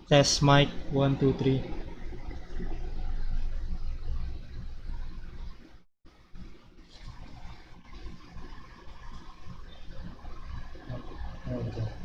Test mic 1 2 3. Okay.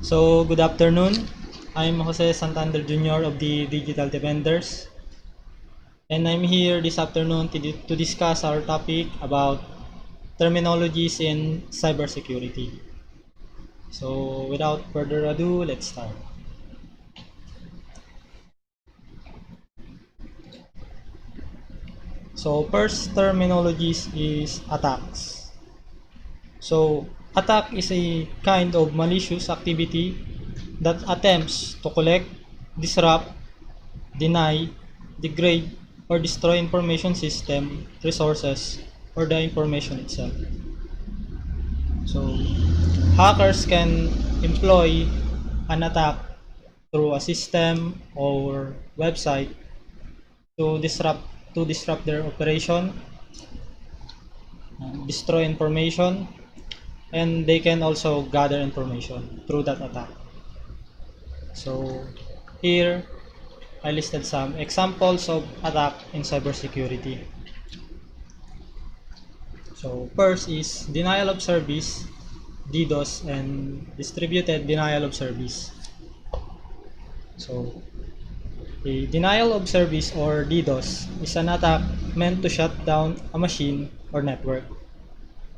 So, good afternoon. I'm Jose Santander Jr. of the Digital Defenders, and I'm here this afternoon to discuss our topic about terminologies in cybersecurity. So, without further ado, let's start. So, first terminologies is attacks. So, attack is a kind of malicious activity that attempts to collect, disrupt, deny, degrade, or destroy information system, resources, or the information itself. So, hackers can employ an attack through a system or website to disrupt their operation, destroy information, and they can also gather information through that attack. So, here I listed some examples of attack in cybersecurity. So first is denial of service, DDoS, and distributed denial of service. So a denial of service or DDoS is an attack meant to shut down a machine or network,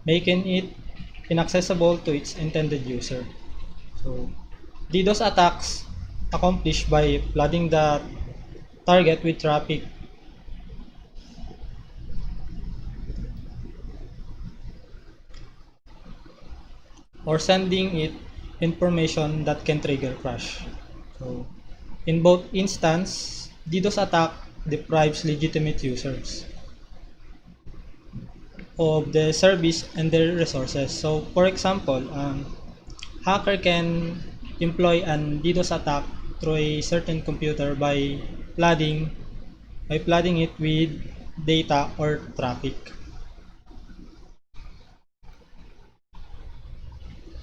making it inaccessible to its intended user. So DDoS attacks accomplished by flooding the target with traffic or sending it information that can trigger crash. So, in both instances, DDoS attack deprives legitimate users of the service and their resources. So, for example, hacker can employ an DDoS attack through a certain computer flooding by flooding it with data or traffic.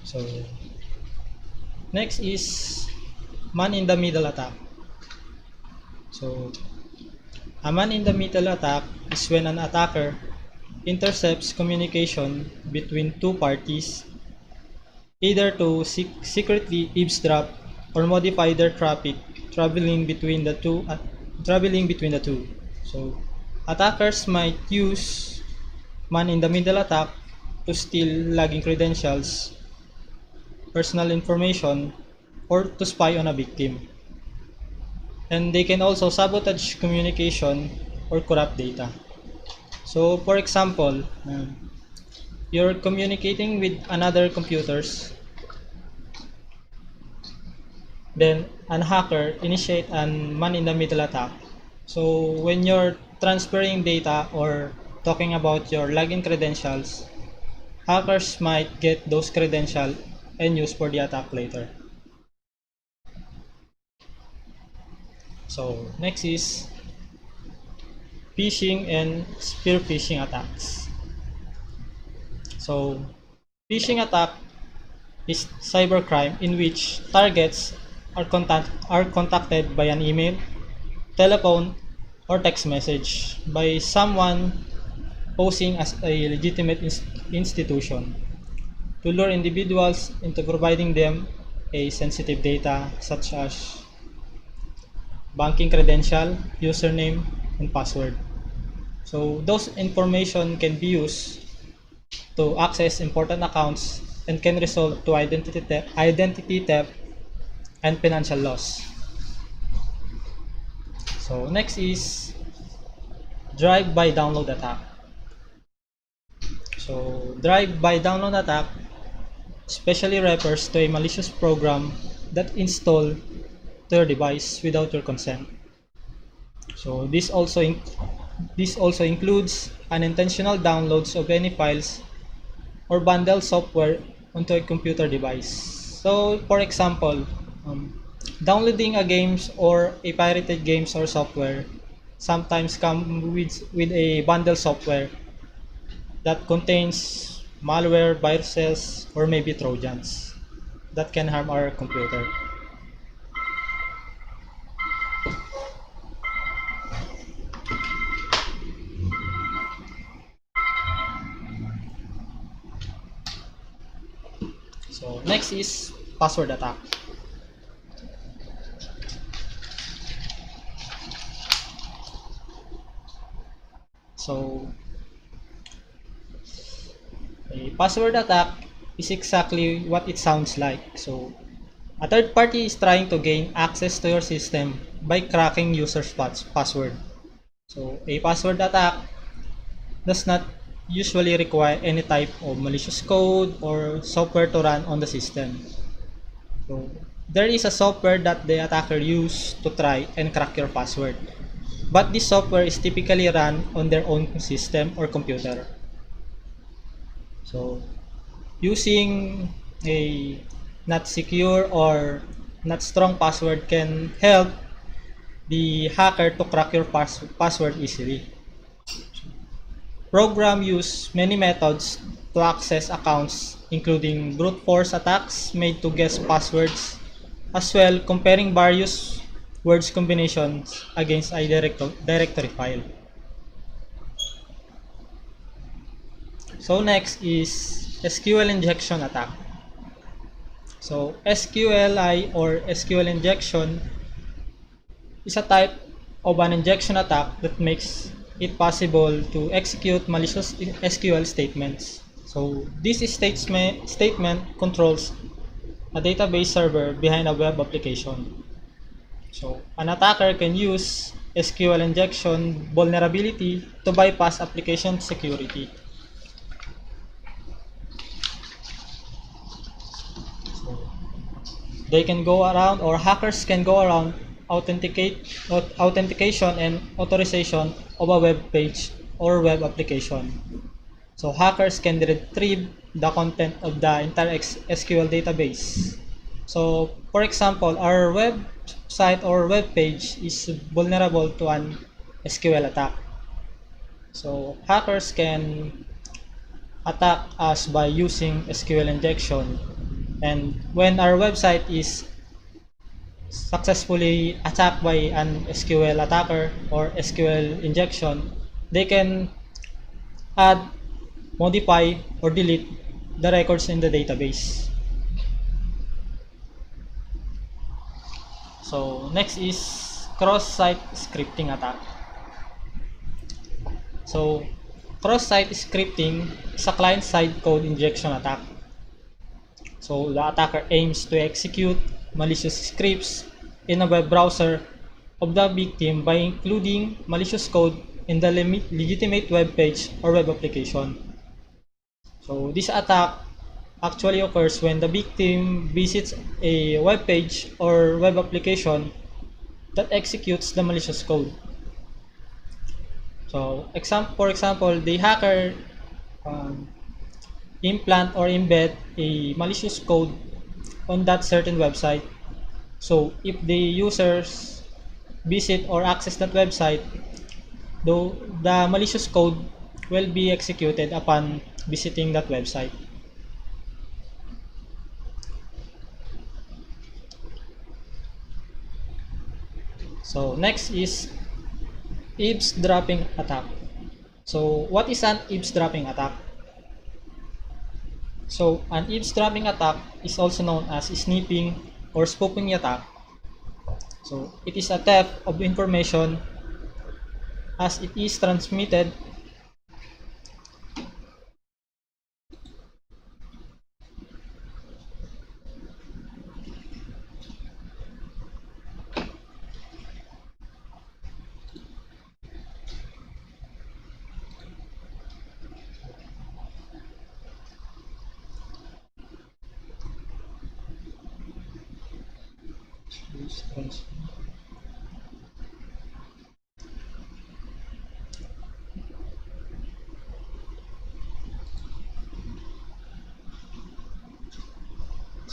So, next is man in the middle attack. So, a man in the middle attack is when an attacker intercepts communication between two parties, either to secretly eavesdrop or modify their traffic traveling between the two. So, attackers might use man in the middle attack to steal login credentials, personal information, or to spy on a victim. And they can also sabotage communication or corrupt data. So, for example, you're communicating with another computers, then an hacker initiate an man-in-the-middle attack. So, when you're transferring data or talking about your login credentials, hackers might get those credentials and use for the attack later. So, next is phishing and spear phishing attacks. So, phishing attack is cybercrime in which targets are contacted by an email, telephone, or text message by someone posing as a legitimate institution to lure individuals into providing them a sensitive data such as banking credential, username, and password. So those information can be used to access important accounts and can result to identity theft and financial loss. So next is drive-by download attack. So drive-by download attack especially refers to a malicious program that installed to your device without your consent. So this also includes unintentional downloads of any files or bundle software onto a computer device. So for example, downloading a games or a pirated games or software sometimes come with a bundle software that contains malware, viruses, or maybe trojans that can harm our computer. So next is password attack. So a password attack is exactly what it sounds like. So a third party is trying to gain access to your system by cracking users' password. So a password attack does not usually require any type of malicious code or software to run on the system. So there is a software that the attacker use to try and crack your password. But this software is typically run on their own system or computer. So using a not secure or not strong password can help the hacker to crack your password easily. Program use many methods to access accounts, including brute force attacks made to guess passwords, as well comparing various words combinations against a directory file. So next is SQL injection attack. So SQLI or SQL injection is a type of an injection attack that makes it possible to execute malicious SQL statements. So this statement controls a database server behind a web application. So an attacker can use SQL injection vulnerability to bypass application security. So they can go around, or hackers can go around authentication and authorization of a web page or web application. So hackers can retrieve the content of the entire SQL database. So for example, our website or web page is vulnerable to an SQL attack. So hackers can attack us by using SQL injection. And when our website is successfully attacked by an SQL attacker or SQL injection, they can add, modify, or delete the records in the database. So next is cross-site scripting attack. So cross-site scripting is a client-side code injection attack. So the attacker aims to execute malicious scripts in a web browser of the victim by including malicious code in the legitimate web page or web application. So this attack actually occurs when the victim visits a web page or web application that executes the malicious code. So for example, the hacker um, implant or embed a malicious code on that certain website. So if the users visit or access that website, though the malicious code will be executed upon visiting that website. So next is eavesdropping attack. So what is an eavesdropping attack? So an eavesdropping attack is also known as sniffing or spoofing attack. So it is a theft of information as it is transmitted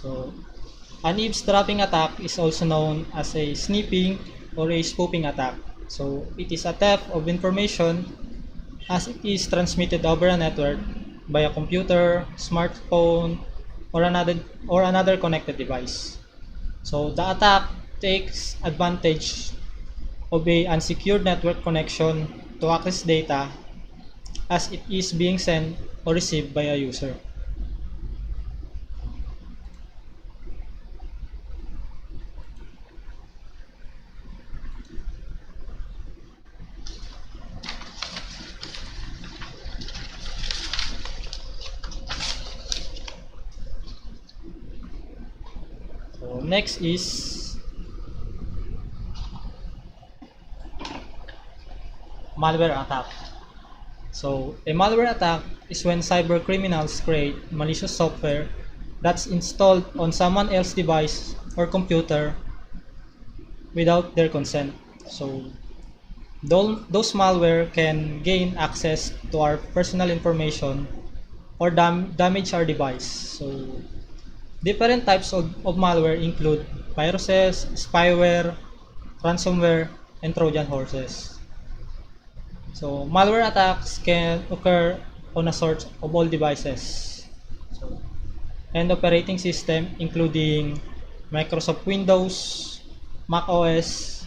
So, an eavesdropping attack is also known as a sniffing or a spoofing attack. So, it is a theft of information as it is transmitted over a network by a computer, smartphone, or another connected device. So, the attack takes advantage of a unsecured network connection to access data as it is being sent or received by a user. So next is malware attack. So a malware attack is when cyber criminals create malicious software that's installed on someone else's device or computer without their consent. So those malware can gain access to our personal information or damage our device. So different types of malware include viruses, spyware, ransomware, and Trojan horses. So malware attacks can occur on a sort of all devices. So, and operating system including Microsoft Windows, Mac OS,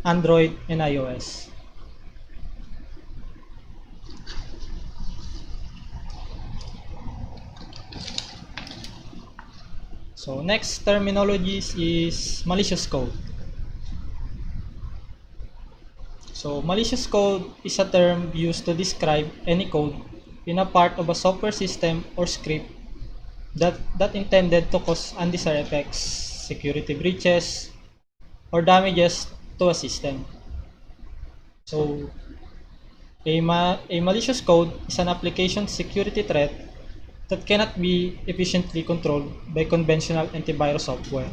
Android, and iOS. So next terminologies is malicious code. So malicious code is a term used to describe any code in a part of a software system or script that intended to cause undesired effects, security breaches, or damages to a system. So a malicious code is an application security threat that cannot be efficiently controlled by conventional antivirus software.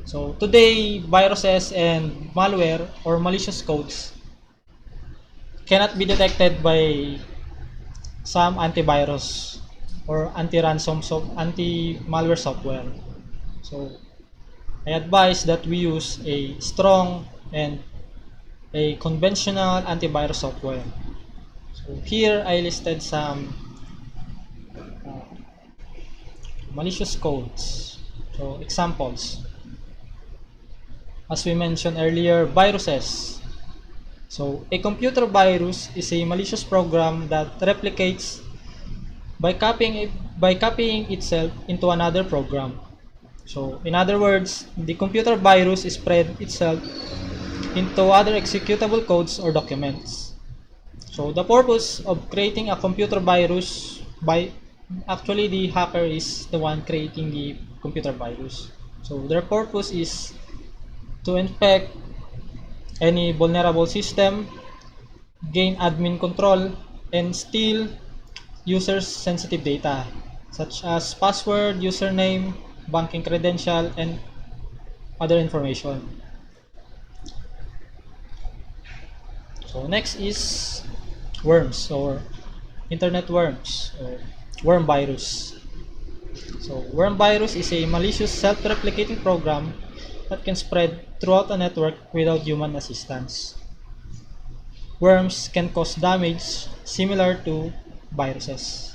So today, viruses and malware or malicious codes cannot be detected by some antivirus or anti-malware software. So I advise that we use a strong and a conventional antivirus software. So here I listed some malicious codes. So examples. As we mentioned earlier, viruses. So a computer virus is a malicious program that replicates by copying itself into another program. So in other words, the computer virus spread itself into other executable codes or documents. So the purpose of creating a computer virus actually the hacker is the one creating the computer virus. So their purpose is to infect any vulnerable system, gain admin control, and steal users' sensitive data such as password, username, banking credential, and other information. So next is worms or internet worms or worm virus. So worm virus is a malicious self-replicating program that can spread throughout a network without human assistance. Worms can cause damage similar to viruses.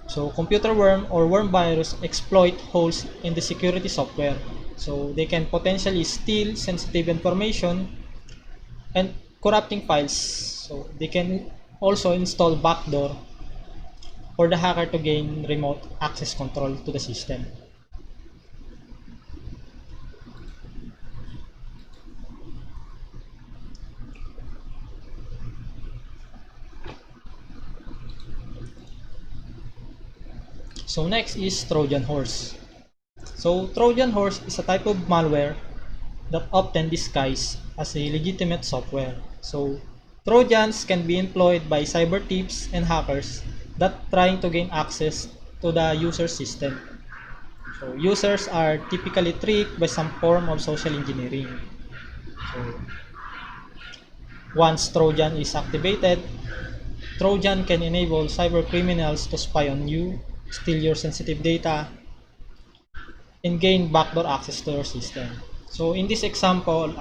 So computer worm or worm virus exploit holes in the security software. So they can potentially steal sensitive information and corrupting files. So they can also install backdoor for the hacker to gain remote access control to the system. So next is Trojan horse. So Trojan horse is a type of malware that often disguised as a legitimate software. So Trojans can be employed by cyber thieves and hackers that trying to gain access to the user system. So users are typically tricked by some form of social engineering. So once Trojan is activated, Trojan can enable cyber criminals to spy on you, steal your sensitive data, and gain backdoor access to your system. So in this example,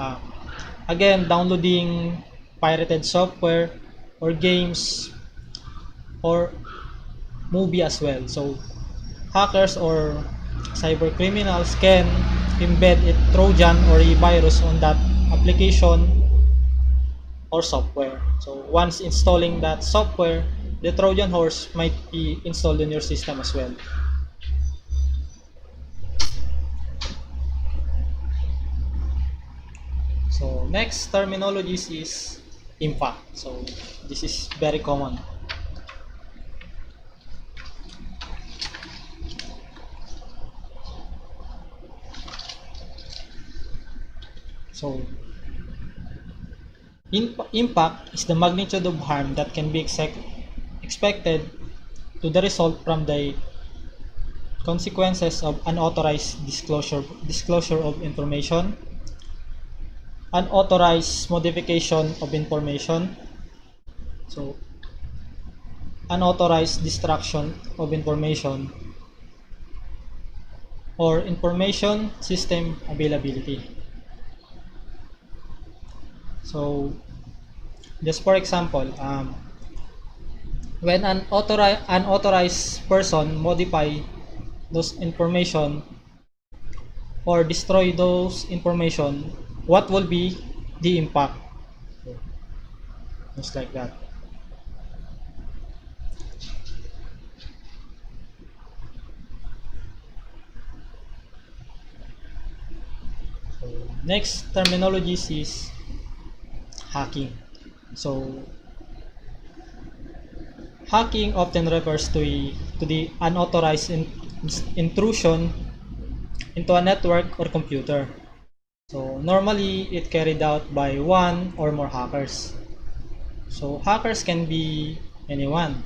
again, downloading pirated software or games or movie as well. So hackers or cyber criminals can embed a Trojan or a virus on that application or software. So once installing that software, the Trojan horse might be installed in your system as well. So next terminologies is impact. So this is very common. So impact is the magnitude of harm that can be expected to the result from the consequences of unauthorized disclosure of information, unauthorized modification of information, so unauthorized destruction of information, or information system availability. So just for example, when an unauthorized person modify those information or destroy those information, what will be the impact? Just like that. So next terminologies is hacking. So hacking often refers to the unauthorized intrusion into a network or computer. So normally it carried out by one or more hackers. So hackers can be anyone.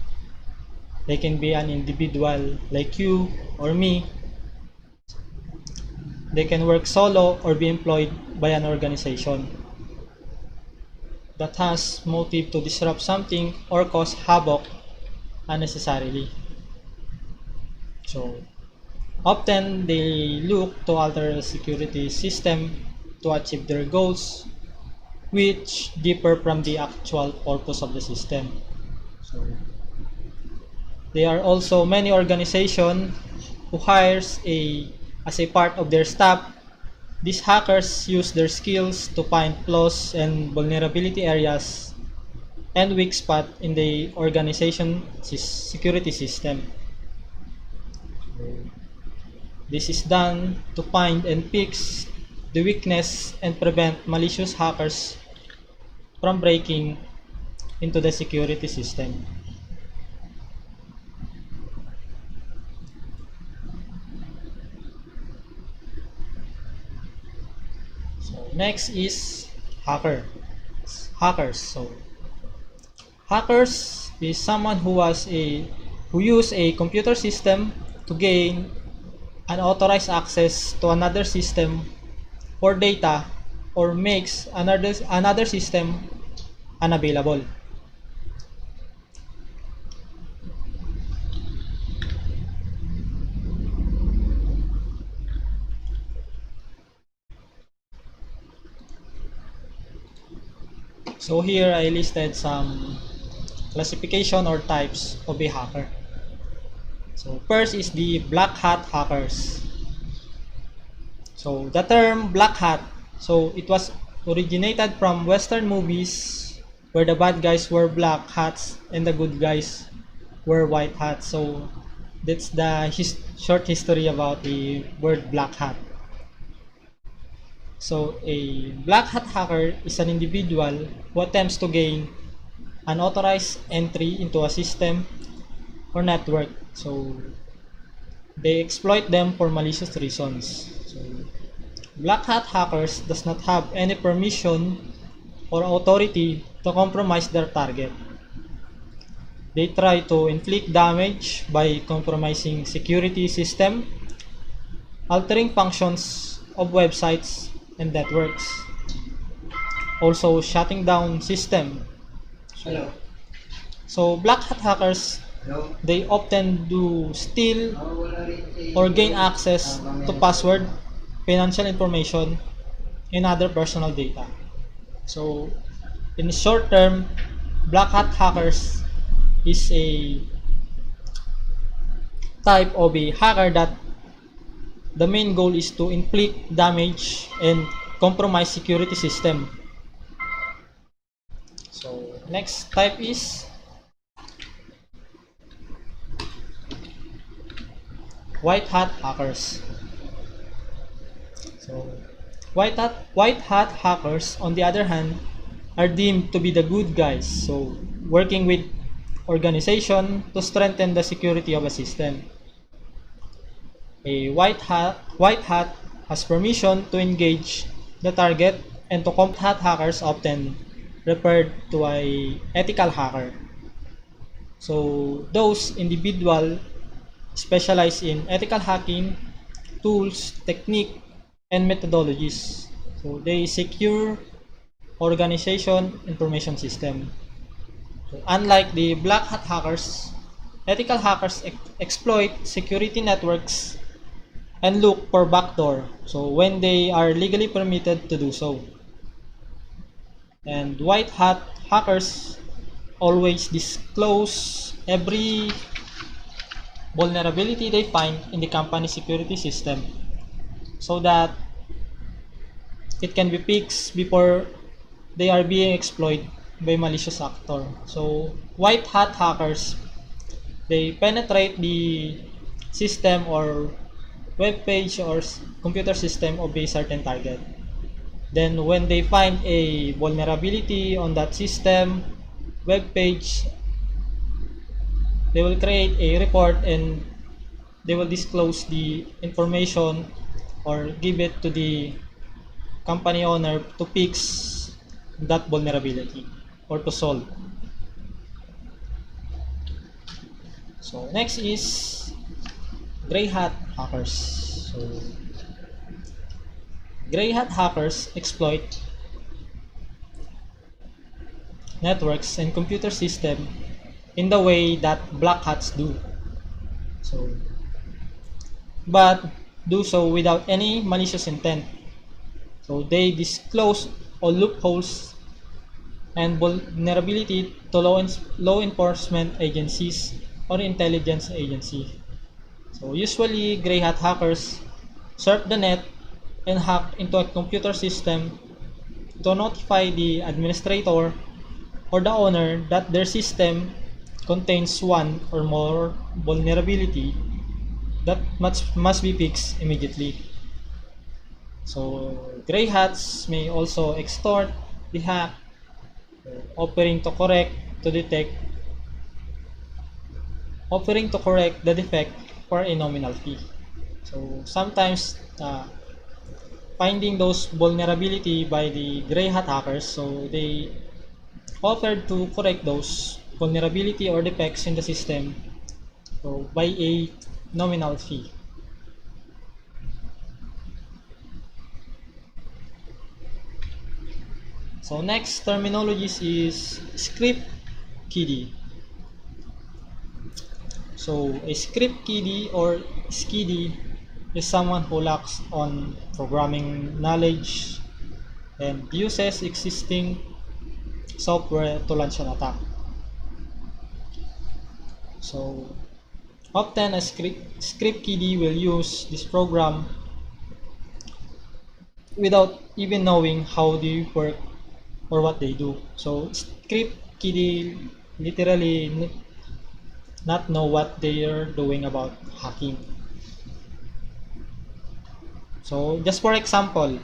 They can be an individual like you or me. They can work solo or be employed by an organization that has motive to disrupt something or cause havoc unnecessarily. So often they look to alter the security system to achieve their goals, which differ from the actual purpose of the system. So there are also many organizations who hires as a part of their staff. These hackers use their skills to find flaws and vulnerability areas and weak spot in the organization security system. This is done to find and fix the weakness and prevent malicious hackers from breaking into the security system. So next is hackers. So hackers is someone who use a computer system to gain unauthorized access to another system or data or makes another system unavailable. So here I listed some classification or types of a hacker. So first is the black hat hackers. So the term black hat, so it was originated from Western movies where the bad guys wear black hats and the good guys wear white hats. So that's the short history about the word black hat. So a black hat hacker is an individual who attempts to gain unauthorized entry into a system or network. So they exploit them for malicious reasons. So black hat hackers does not have any permission or authority to compromise their target. They try to inflict damage by compromising security system, altering functions of websites and networks, also shutting down system. So black hat hackers they often do steal or gain access to password, financial information, and other personal data. So, in short term, black hat hackers is a type of a hacker that the main goal is to inflict damage and compromise security system. So, next type is white hat hackers. So, white hat hackers, on the other hand, are deemed to be the good guys. So, working with organization to strengthen the security of a system. A white hat has permission to engage the target and to combat hat hackers often referred to a ethical hacker. So, those individual specialize in ethical hacking tools, technique, and methodologies. So they secure organization information system. So unlike the black hat hackers, ethical hackers exploit security networks and look for backdoor. So when they are legally permitted to do so. And white hat hackers always disclose every vulnerability they find in the company security system so that it can be fixed before they are being exploited by malicious actor. So white hat hackers, they penetrate the system or web page or computer system of a certain target. Then when they find a vulnerability on that system, web page, they will create a report and they will disclose the information or give it to the company owner to fix that vulnerability or to solve. So next is gray hat hackers. So gray hat hackers exploit networks and computer system in the way that black hats do. So but do so without any malicious intent. So they disclose all loopholes and vulnerability to law enforcement agencies or intelligence agency. So usually gray hat hackers surf the net and hack into a computer system to notify the administrator or the owner that their system contains one or more vulnerability that must be fixed immediately. So gray hats may also extort the hack, offering to correct the defect for a nominal fee. So sometimes finding those vulnerability by the gray hat hackers, so they offered to correct those vulnerability or defects in the system so by a nominal fee. So next terminologies is script kiddie. So a script kiddie or skiddy is someone who lacks on programming knowledge and uses existing software to launch an attack. So often a script kiddie will use this program without even knowing how they work or what they do. So script kiddie literally not know what they are doing about hacking. So just for example,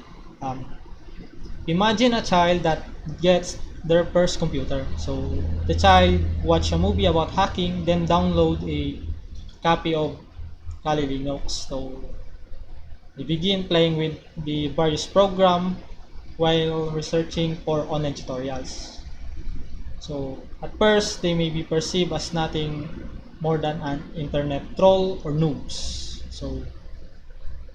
imagine a child that gets their first computer. So the child watch a movie about hacking, then download a copy of Kali Linux. So they begin playing with the various program while researching for online tutorials. So at first they may be perceived as nothing more than an internet troll or noobs. So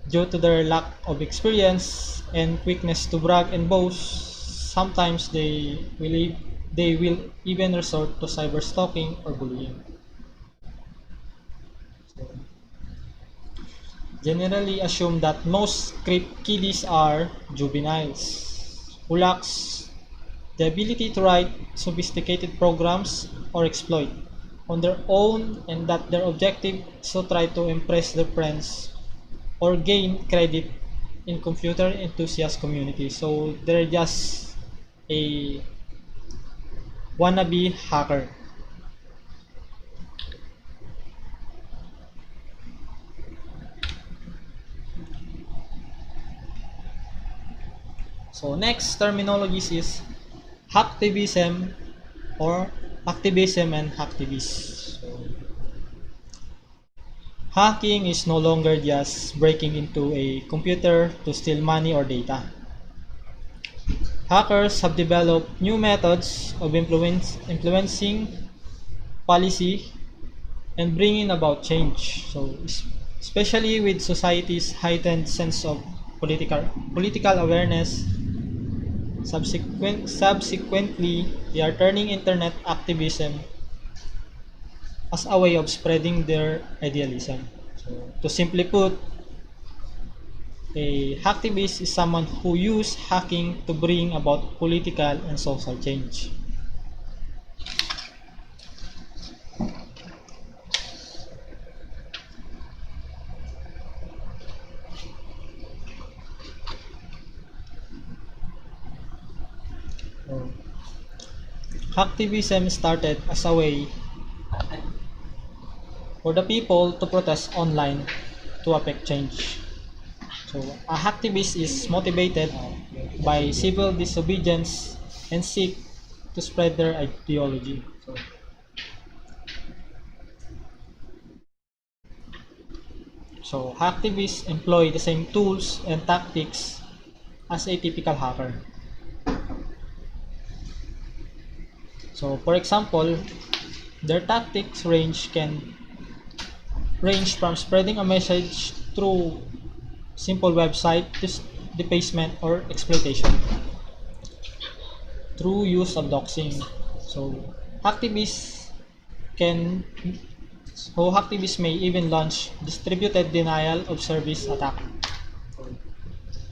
due to their lack of experience and quickness to brag and boast, sometimes they will even resort to cyber stalking or bullying. generally assume that most kiddies are juveniles who lacks the ability to write sophisticated programs or exploit on their own, and that their objective is to try to impress their friends or gain credit in computer enthusiast community. So they're just a wannabe hacker. So next terminologies is hacktivism or activism and hacktivists. So, hacking is no longer just breaking into a computer to steal money or data. Hackers have developed new methods of influencing policy and bringing about change. So, especially with society's heightened sense of political awareness, subsequently, they are turning internet activism as a way of spreading their idealism. So, to simply put, a hacktivist is someone who uses hacking to bring about political and social change. So, hacktivism started as a way for the people to protest online to affect change. So, a hacktivist is motivated by civil disobedience and seek to spread their ideology. So hacktivists employ the same tools and tactics as a typical hacker. So for example, their tactics range from spreading a message through simple website defacement or exploitation through use of doxing. So hacktivists can hacktivists may even launch distributed denial of service attack.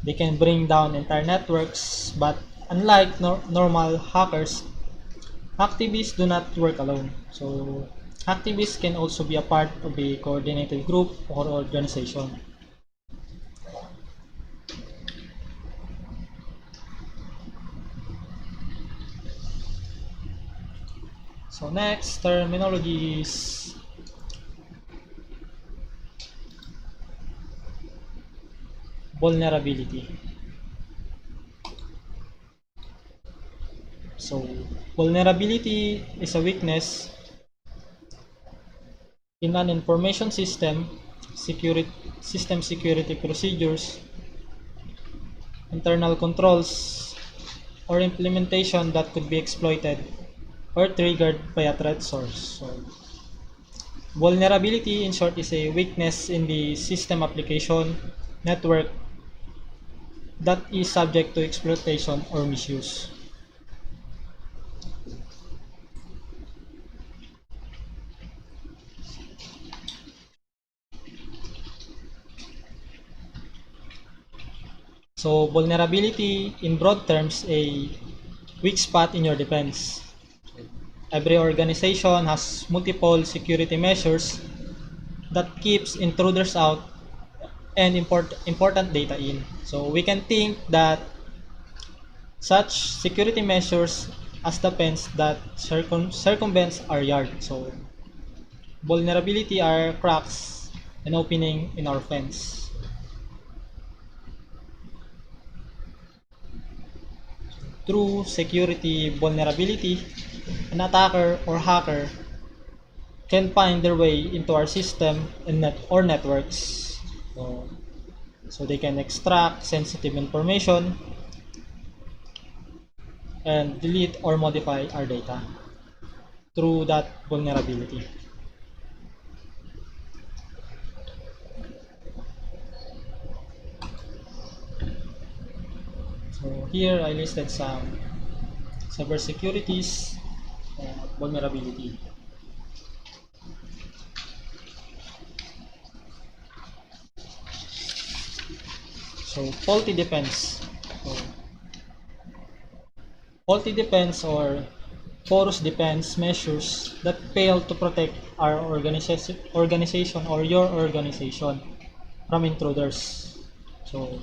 They can bring down entire networks, but unlike normal hackers, hacktivists do not work alone. So hacktivists can also be a part of a coordinated group or organization. So next, terminologies. Vulnerability. So vulnerability is a weakness in an information system security procedures, internal controls, or implementation that could be exploited or triggered by a threat source. So, vulnerability, in short, is a weakness in the system application network that is subject to exploitation or misuse. So, vulnerability, in broad terms, a weak spot in your defense. Every organization has multiple security measures that keeps intruders out and important data in. So we can think that such security measures as the fence that circumvents our yard. So vulnerability are cracks and opening in our fence. Through security vulnerability, an attacker or hacker can find their way into our system and networks. So they can extract sensitive information and delete or modify our data through that vulnerability. So here I listed some cybersecurities and vulnerability. So faulty depends. So, faulty depends or porous depends measures that fail to protect our organization or your organization from intruders. So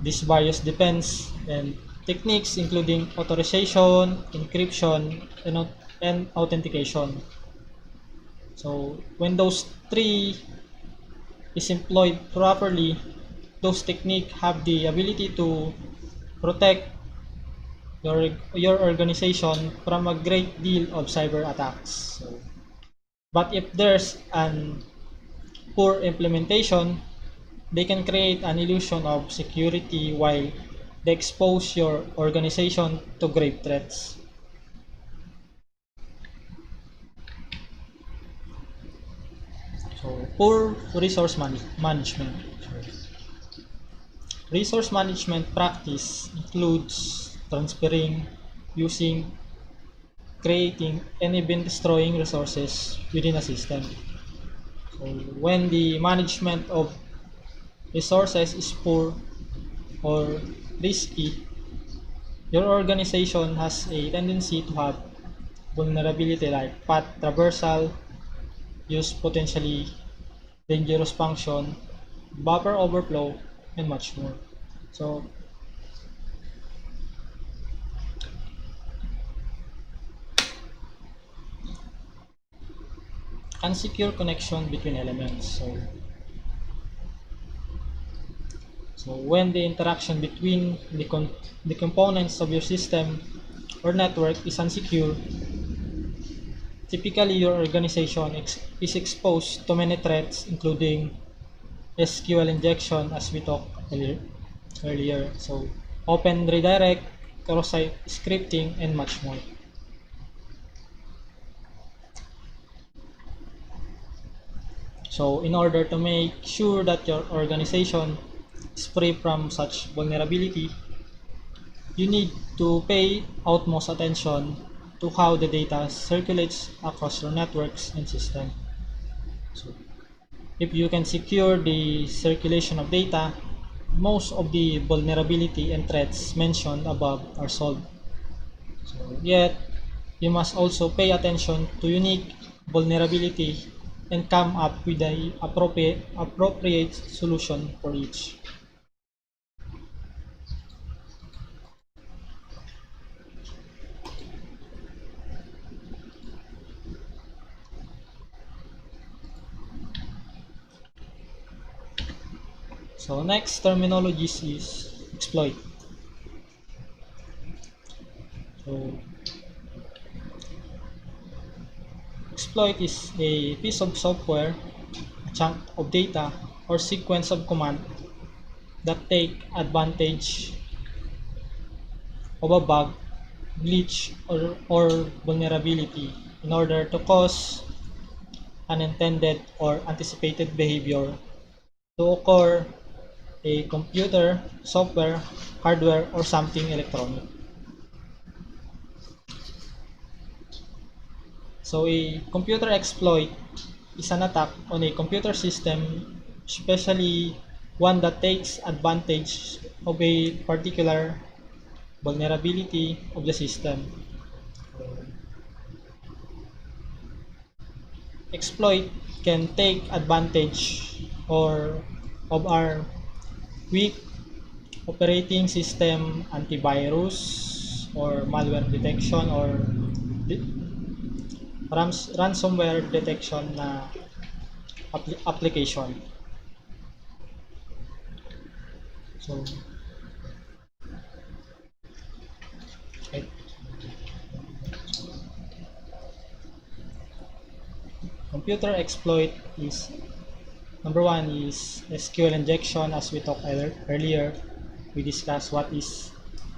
these various depends and techniques including authorization, encryption, and authentication. So when those three is employed properly, those techniques have the ability to protect your organization from a great deal of cyber attacks. So, but if there's an poor implementation, they can create an illusion of security while they expose your organization to grave threats. So, poor resource management. Resource management practice includes transferring, using, creating, and even destroying resources within a system. So when the management of resources is poor or risky, your organization has a tendency to have vulnerability like path traversal, use potentially dangerous function, buffer overflow, and much more. So unsecure connection between elements. So when the interaction between the components of your system or network is unsecure, typically your organization is exposed to many threats including SQL injection as we talked earlier. So open redirect, cross-site scripting, and much more. So in order to make sure that your organization is free from such vulnerability, you need to pay utmost attention to how the data circulates across your networks and system. So if you can secure the circulation of data, most of the vulnerability and threats mentioned above are solved. So, yet, you must also pay attention to unique vulnerability and come up with the appropriate solution for each. So next terminologies is exploit. So exploit is a piece of software, a chunk of data, or sequence of command that take advantage of a bug, glitch, or vulnerability in order to cause unintended or anticipated behavior to occur a computer, software, hardware, or something electronic. So a computer exploit is an attack on a computer system, especially one that takes advantage of a particular vulnerability of the system. Exploit can take advantage or of our weak operating system antivirus or malware detection or ransomware detection na application. So, right. Computer exploit is number one is SQL injection. As we talked earlier, we discussed what is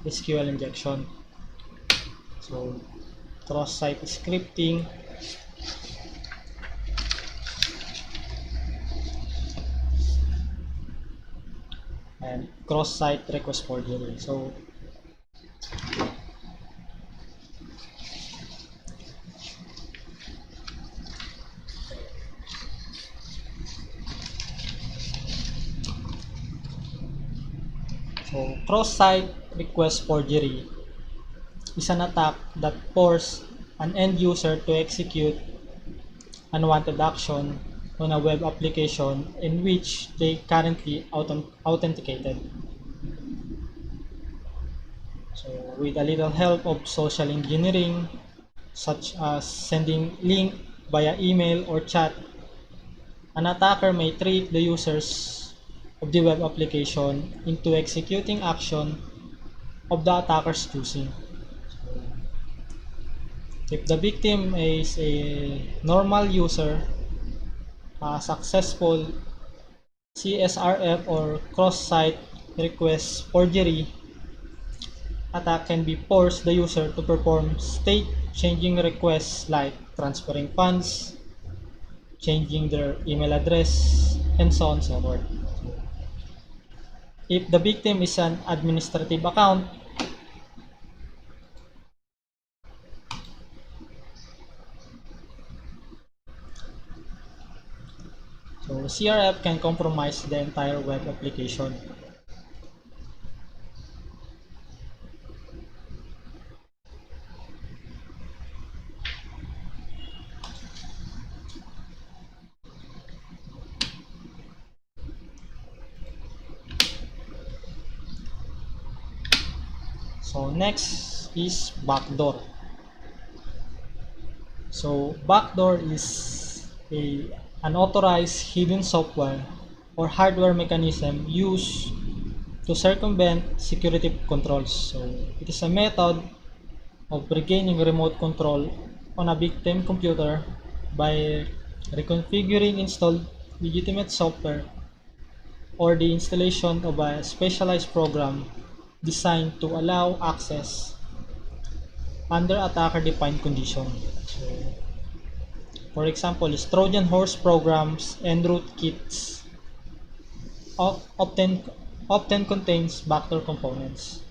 SQL injection. So cross-site scripting, and cross-site request forgery. So So, cross-site request forgery is an attack that forces an end user to execute unwanted action on a web application in which they currently authenticated. So, with a little help of social engineering, such as sending link via email or chat, an attacker may trick the users of the web application into executing action of the attacker's choosing. If the victim is a normal user, a successful CSRF or cross-site request forgery attack can be force the user to perform state-changing requests like transferring funds, changing their email address, and so on and so forth. If the victim is an administrative account, so CRF can compromise the entire web application. So next is backdoor. So backdoor is a unauthorized hidden software or hardware mechanism used to circumvent security controls. So it is a method of regaining remote control on a victim computer by reconfiguring installed legitimate software or the installation of a specialized program designed to allow access under attacker-defined conditions. So, for example, is Trojan horse programs and rootkits often contains backdoor components.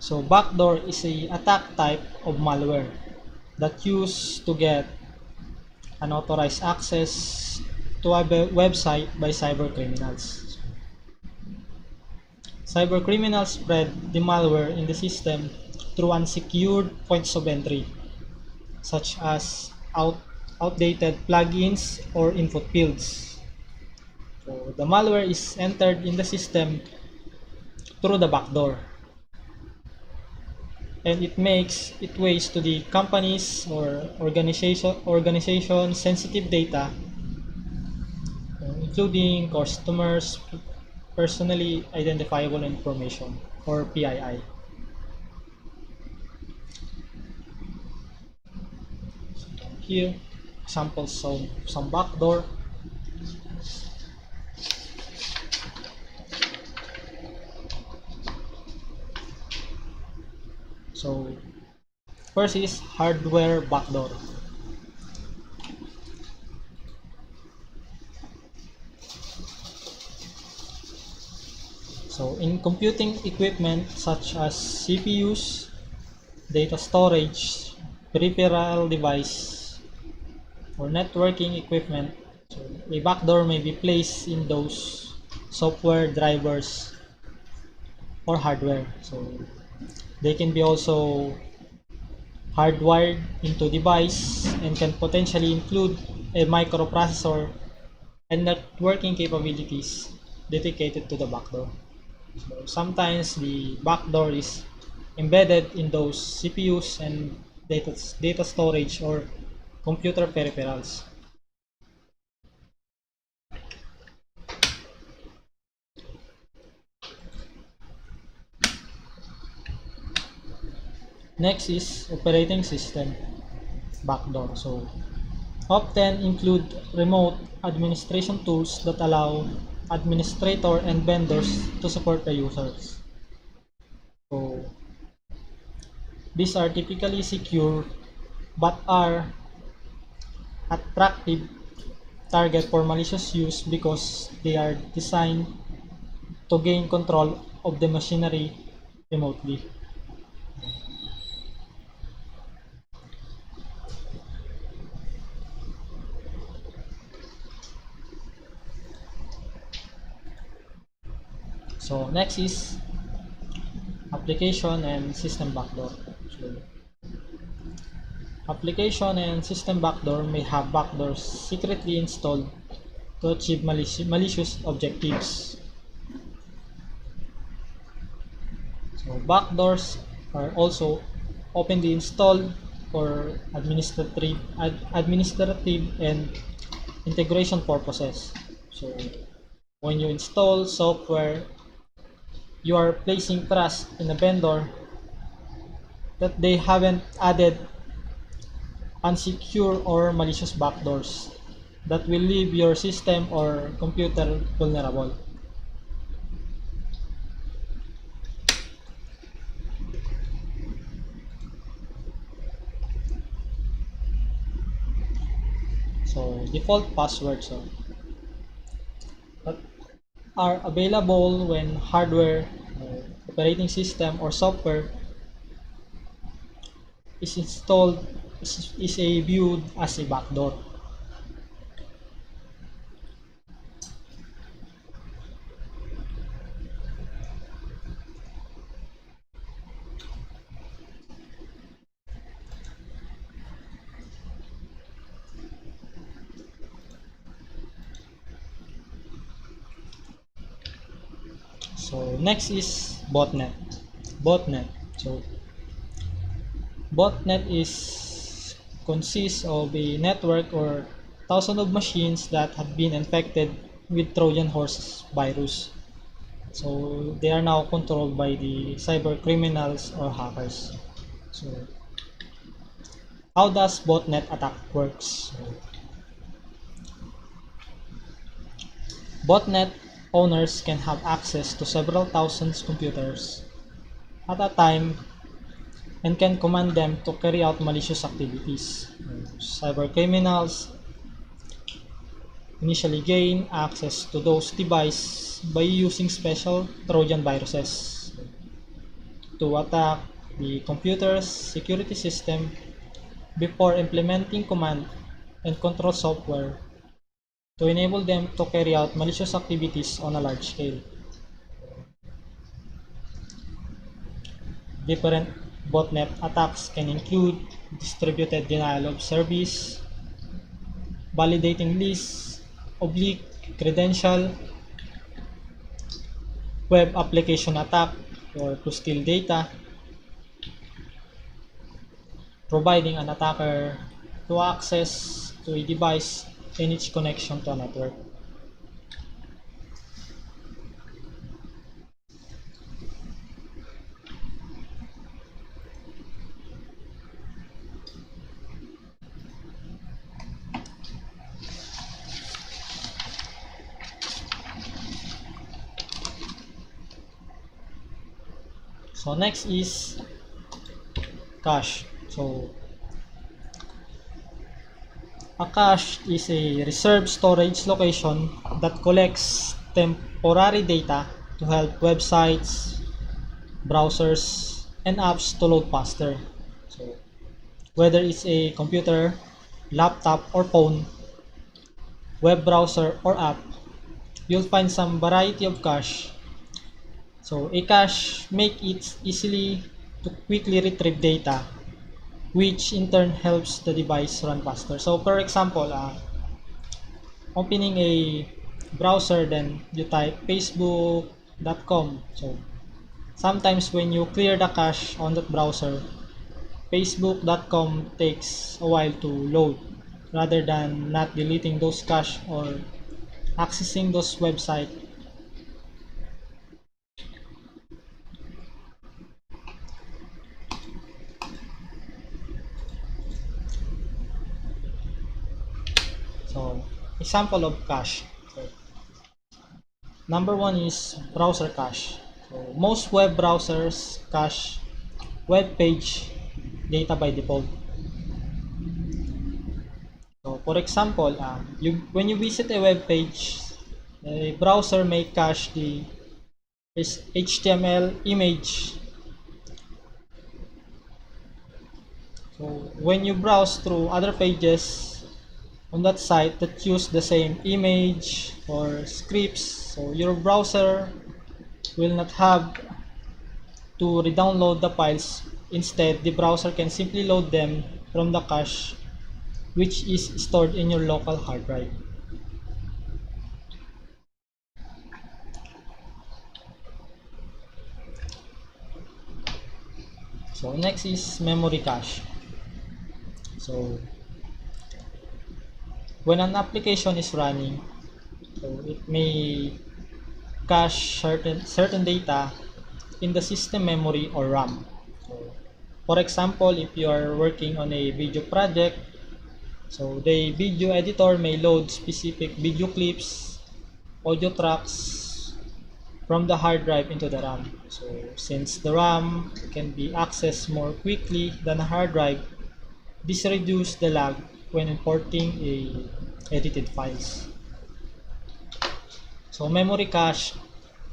So, backdoor is a attack type of malware that used to get unauthorized access to a website by cybercriminals. Cybercriminals spread the malware in the system through unsecured points of entry, such as outdated plugins or input fields. So the malware is entered in the system through the backdoor, and it makes its ways to the company's or organization sensitive data, including customers' personally identifiable information or PII. Here, examples of some backdoor. So, first is hardware backdoor. So, in computing equipment such as CPUs, data storage, peripheral device, or networking equipment, so a backdoor may be placed in those software drivers or hardware. So, they can be also hardwired into device and can potentially include a microprocessor and networking capabilities dedicated to the backdoor. So sometimes the backdoor is embedded in those CPUs and data storage or computer peripherals. Next is operating system backdoor. So often include remote administration tools that allow administrator and vendors to support the users. So these are typically secure but are attractive target for malicious use because they are designed to gain control of the machinery remotely. So next is application and system backdoor. So, application and system backdoor may have backdoors secretly installed to achieve malicious objectives. So backdoors are also openly installed for administrative and integration purposes. So when you install software, you are placing trust in a vendor that they haven't added unsecure or malicious backdoors that will leave your system or computer vulnerable. So default passwords that are available when hardware, operating system, or software is installed is a viewed as a backdoor. So next is botnet. Botnet. So botnet is consists of a network or thousands of machines that have been infected with Trojan horse virus. So they are now controlled by the cyber criminals or hackers. So how does botnet attack works? So, botnet owners can have access to several thousands computers at a time and can command them to carry out malicious activities. Cyber criminals initially gain access to those devices by using special Trojan viruses to attack the computer's security system before implementing command and control software to enable them to carry out malicious activities on a large scale. Different botnet attacks can include distributed denial of service, validating lists, oblique credential, web application attack or to steal data, providing an attacker to access to a device and its connection to a network. So next is cache. So a cache is a reserved storage location that collects temporary data to help websites, browsers, and apps to load faster. So whether it's a computer, laptop, or phone, web browser, or app, you'll find some variety of cache. So a cache makes it easily to quickly retrieve data, which in turn helps the device run faster. So for example, opening a browser, then you type facebook.com. So sometimes when you clear the cache on that browser, facebook.com takes a while to load rather than not deleting those cache or accessing those websites. So example of cache. So, number one is browser cache. So most web browsers cache web page data by default. So for example, when you visit a web page, a browser may cache the HTML image. So when you browse through other pages on that site that use the same image or scripts, so your browser will not have to re-download the files. Instead, the browser can simply load them from the cache, which is stored in your local hard drive. So next is memory cache. So when an application is running, so it may cache certain data in the system memory or RAM. So, for example, if you are working on a video project, so the video editor may load specific video clips, audio tracks from the hard drive into the RAM. So since the RAM can be accessed more quickly than a hard drive, this reduces the lag when importing edited files. So memory cache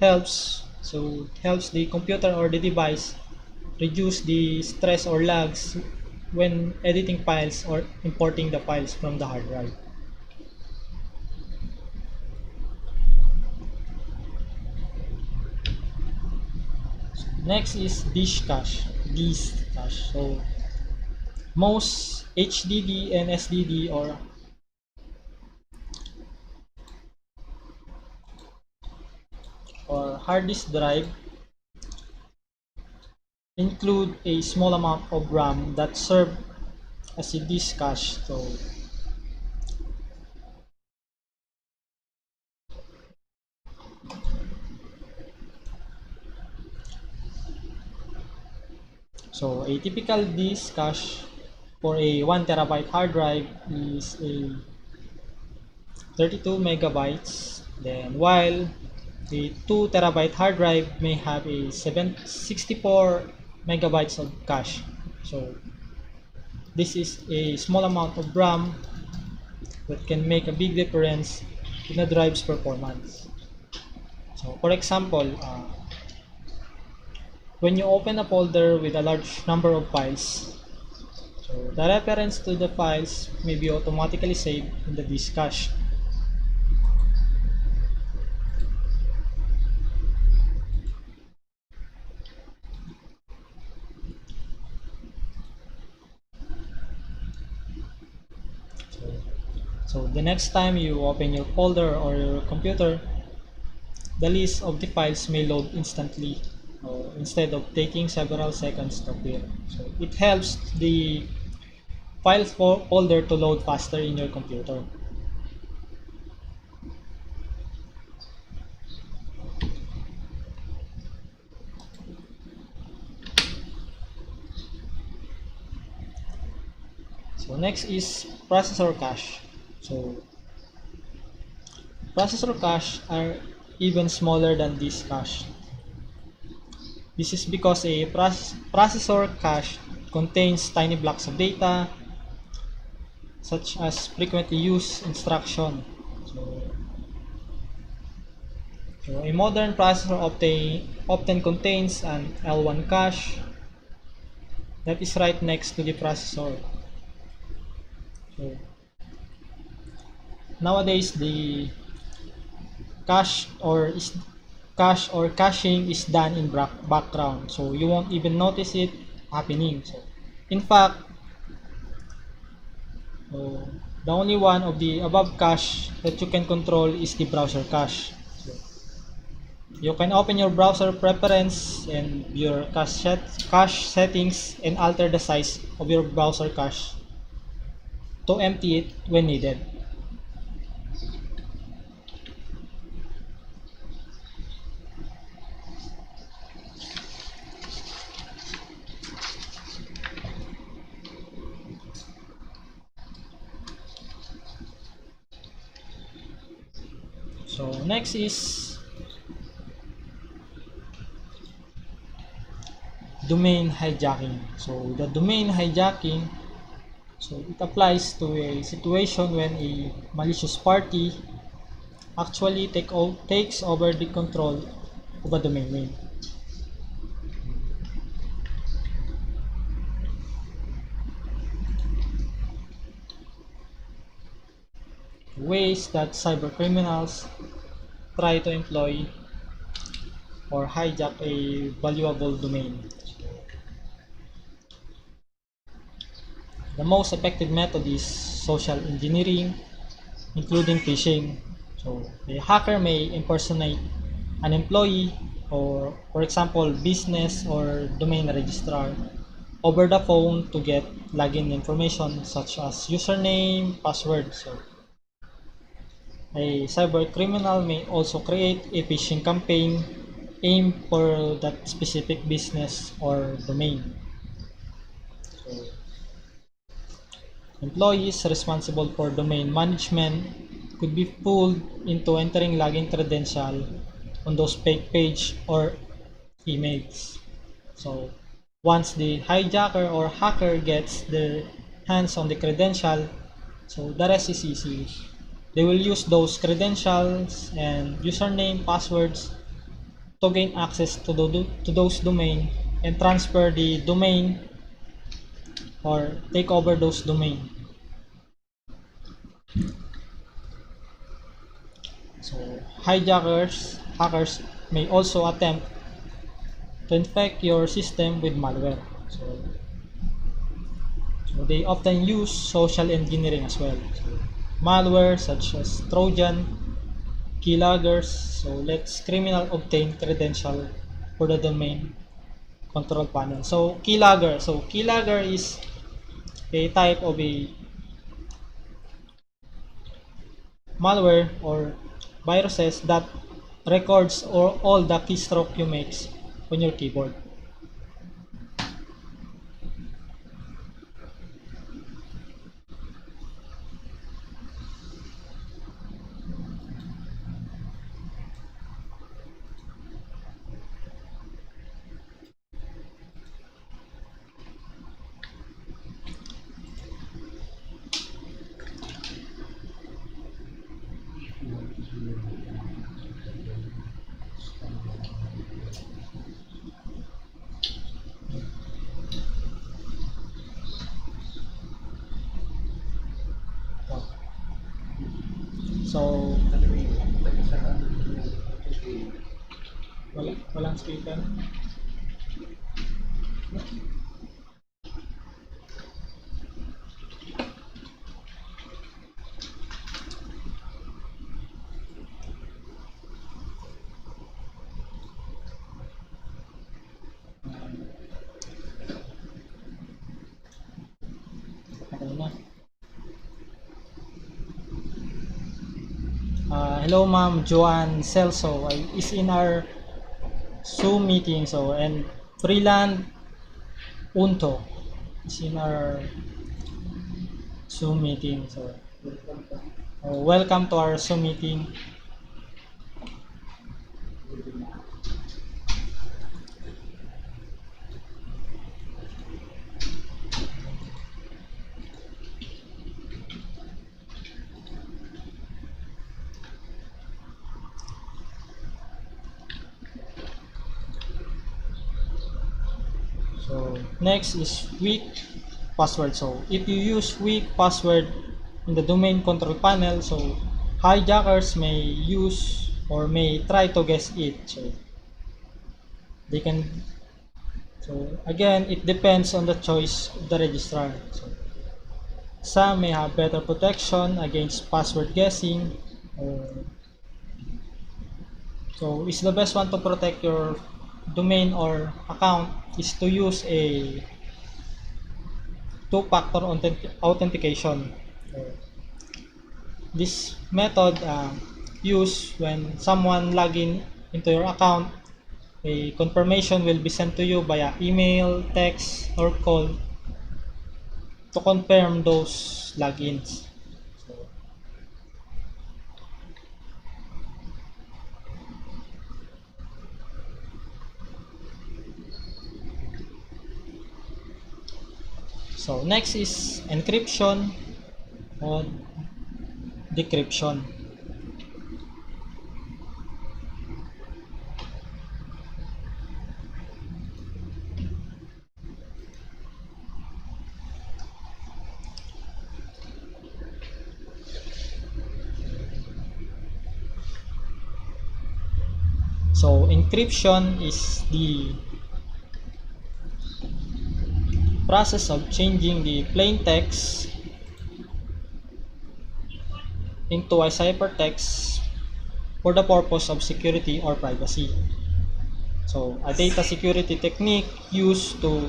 helps the computer or the device reduce the stress or lags when editing files or importing the files from the hard drive. Next is disk cache. So most HDD and SDD or hard disk drive include a small amount of RAM that serve as a disk cache. So a typical disk cache for a 1 terabyte hard drive is a 32 megabytes. Then while a 2 terabyte hard drive may have a 64 megabytes of cache. So this is a small amount of RAM that can make a big difference in a drive's performance. So for example, when you open a folder with a large number of files, so the reference to the files may be automatically saved in the disk cache. So the next time you open your folder or your computer, the list of the files may load instantly instead of taking several seconds to appear. So it helps the file folder to load faster in your computer. So next is processor cache. So processor cache are even smaller than disk cache. This is because a processor cache contains tiny blocks of data such as frequently used instruction. So a modern processor often contains an L1 cache that is right next to the processor. So nowadays the caching is done in background, so you won't even notice it happening. So in fact, the only one of the above cache that you can control is the browser cache. So you can open your browser preference and your cache settings and alter the size of your browser cache to empty it when needed. So next is domain hijacking. So the domain hijacking So it applies to a situation when a malicious party actually takes over the control of a domain name. Ways that cybercriminals try to employ or hijack a valuable domain. The most effective method is social engineering, including phishing. So a hacker may impersonate an employee or, for example, business or domain registrar over the phone to get login information such as username, password. So a cyber criminal may also create a phishing campaign aimed for that specific business or domain. So employees responsible for domain management could be fooled into entering login credential on those fake page or emails. So once the hijacker or hacker gets their hands on the credential, so the rest is easy. They will use those credentials and username, passwords to gain access to those domain and transfer the domain or take over those domain. So hackers may also attempt to infect your system with malware. So they often use social engineering as well. So malware such as Trojan, keyloggers, so lets criminal obtain credential for the domain control panel. So keylogger is a type of a malware or viruses that records all the keystroke you make on your keyboard. So walang speaker. Okay na. Hello Ma'am Joanne Celso is in our Zoom meeting, so and Freeland Unto is in our Zoom meeting, so welcome to our Zoom meeting. So next is weak password. So if you use weak password in the domain control panel, so hijackers may use or may try to guess it. So they can. So again, it depends on the choice of the registrar. So some may have better protection against password guessing. So it's the best one to protect your domain or account is to use a two-factor authentication. This method used when someone login into your account, a confirmation will be sent to you via email, text, or call to confirm those logins. So next is encryption or decryption. So encryption is the process of changing the plain text into a ciphertext for the purpose of security or privacy. So a data security technique used to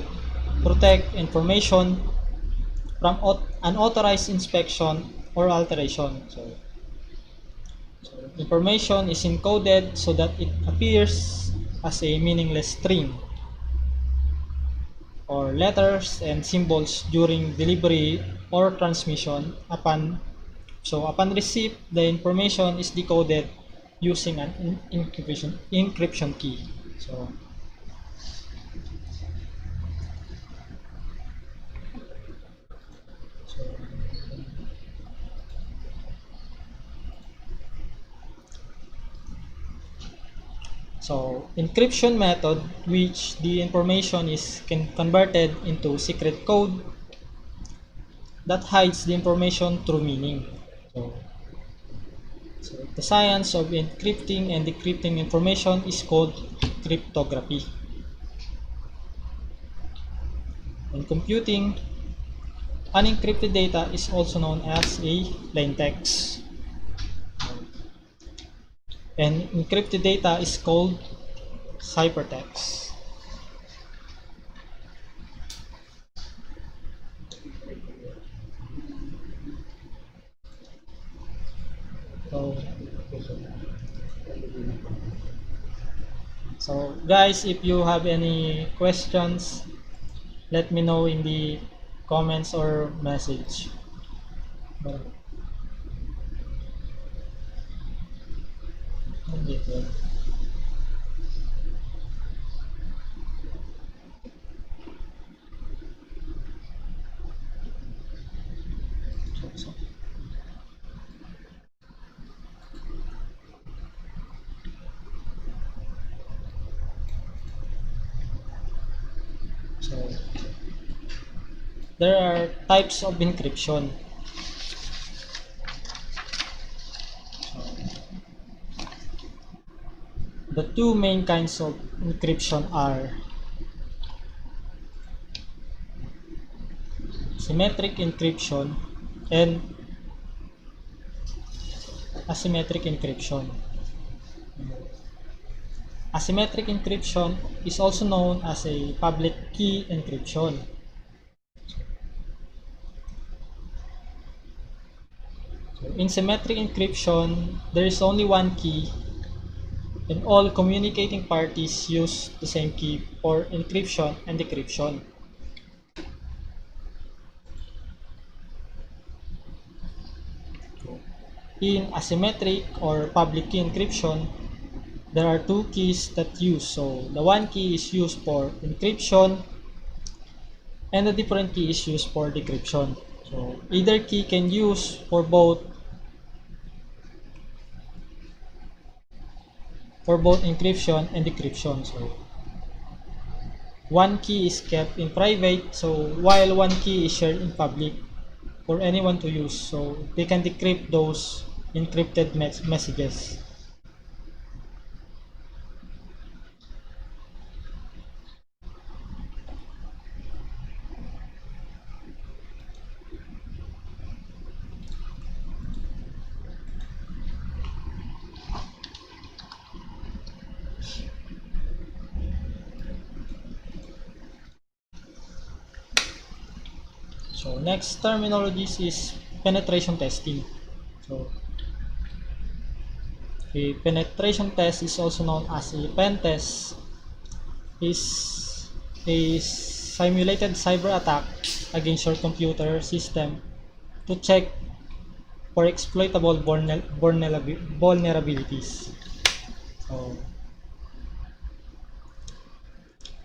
protect information from unauthorized inspection or alteration. So information is encoded so that it appears as a meaningless string or letters and symbols during delivery or transmission. Upon receipt, the information is decoded using an encryption key. So encryption method, which the information is converted into secret code that hides the information through meaning. So, the science of encrypting and decrypting information is called cryptography. In computing, unencrypted data is also known as a plain text. And encrypted data is called ciphertext. So guys, if you have any questions, let me know in the comments or message. So there are types of encryption. The two main kinds of encryption are symmetric encryption and asymmetric encryption. Asymmetric encryption is also known as a public key encryption. In symmetric encryption, there is only one key, and all communicating parties use the same key for encryption and decryption. In asymmetric or public key encryption, there are two keys that use. So the one key is used for encryption and a different key is used for decryption. So either key can use for both encryption and decryption. So one key is kept in private, so while one key is shared in public for anyone to use, so they can decrypt those encrypted messages. So next terminologies is penetration testing. So a penetration test is also known as a pen test, is a simulated cyber attack against your computer system to check for exploitable vulnerabilities. So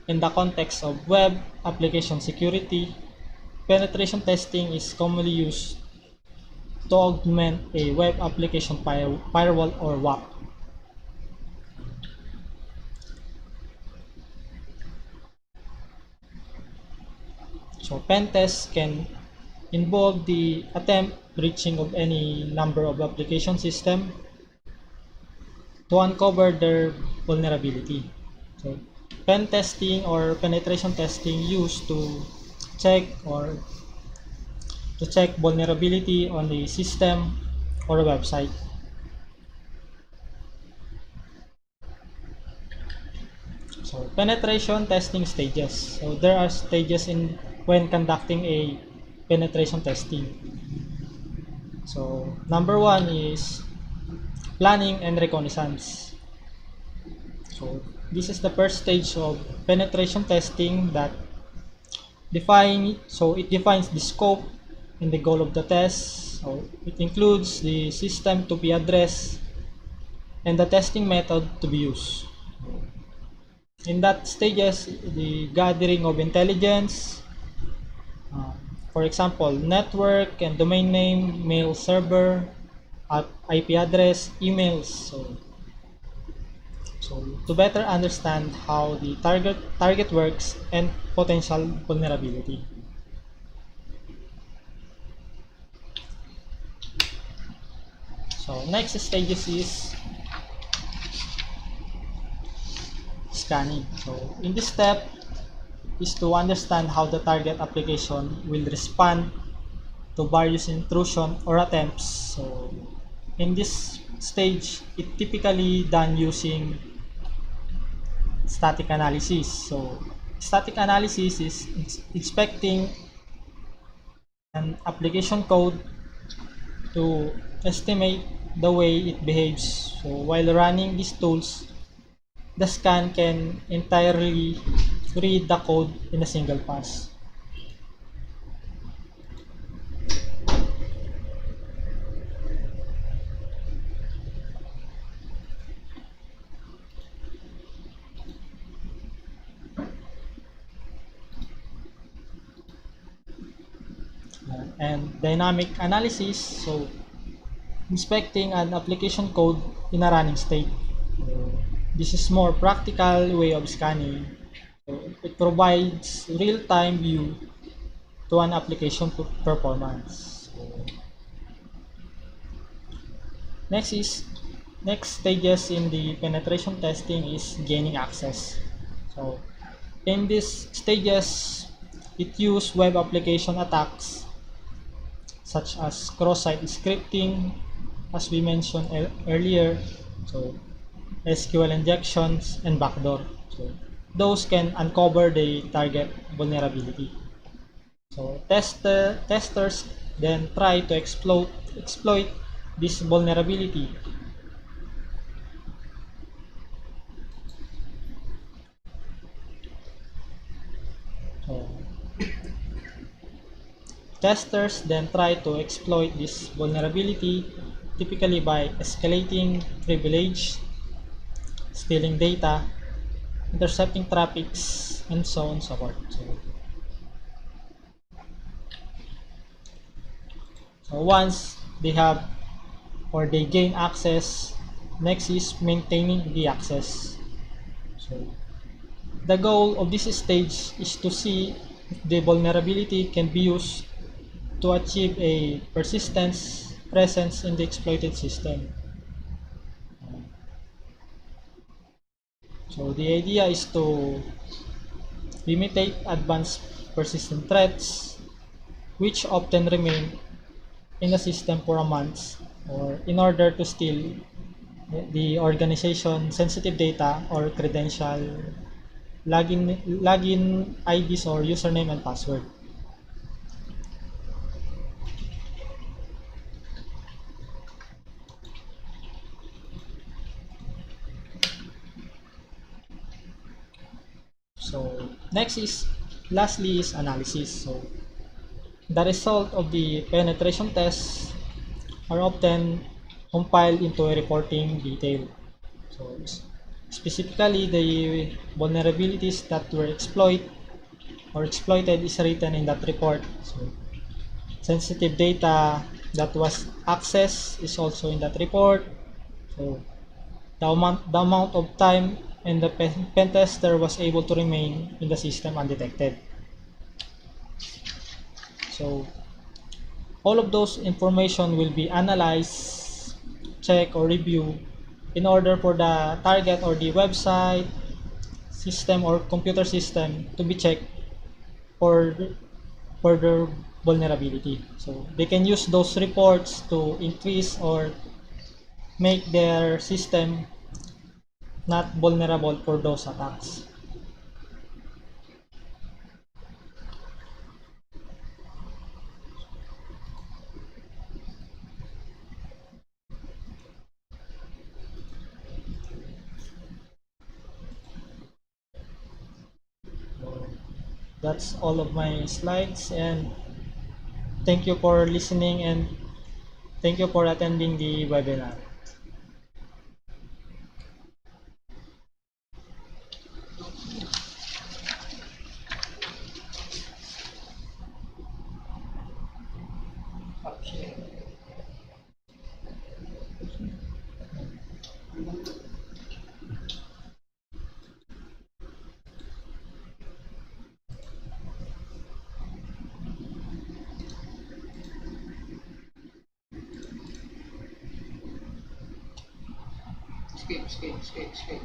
in the context of web application security, penetration testing is commonly used to augment a web application firewall or WAF. So pen tests can involve the attempt breaching of any number of application system to uncover their vulnerability. So pen testing or penetration testing used to check or to check vulnerability on a system or a website. So penetration testing stages. So there are stages in when conducting a penetration testing. So number one is planning and reconnaissance. So this is the first stage of penetration testing that it defines the scope and the goal of the test. So it includes the system to be addressed and the testing method to be used. In that stages, the gathering of intelligence, for example, network and domain name, mail server, IP address, emails. So to better understand how the target works and potential vulnerability. So next stages is scanning. So in this step is to understand how the target application will respond to various intrusion or attempts. So in this stage, it typically done using static analysis. So static analysis is expecting an application code to estimate the way it behaves. So while running these tools, the scan can entirely read the code in a single pass. And dynamic analysis, so inspecting an application code in a running state. This is more practical way of scanning. It provides real-time view to an application performance. Next stages in the penetration testing is gaining access. So in these stages, it uses web application attacks such as cross-site scripting, as we mentioned earlier. So SQL injections and backdoor. So those can uncover the target vulnerability. So testers then try to exploit this vulnerability. So testers then try to exploit this vulnerability typically by escalating privilege, stealing data, intercepting traffics, and so on and so forth. So once they have or they gain access, next is maintaining the access. So the goal of this stage is to see if the vulnerability can be used to achieve a persistence presence in the exploited system. So the idea is to imitate advanced persistent threats which often remain in the system for a month or in order to steal the organization sensitive data or credential, login IDs or username and password. So lastly is analysis. So the result of the penetration tests are often compiled into a reporting detail. So specifically the vulnerabilities that were exploited or exploited is written in that report. So sensitive data that was accessed is also in that report. So the amount of time and the pen tester was able to remain in the system undetected. So all of those information will be analyzed, check or review in order for the target or the website system or computer system to be checked for further vulnerability. So they can use those reports to increase or make their system not vulnerable for those attacks. So that's all of my slides, and thank you for listening, and thank you for attending the webinar. Okay. Skip.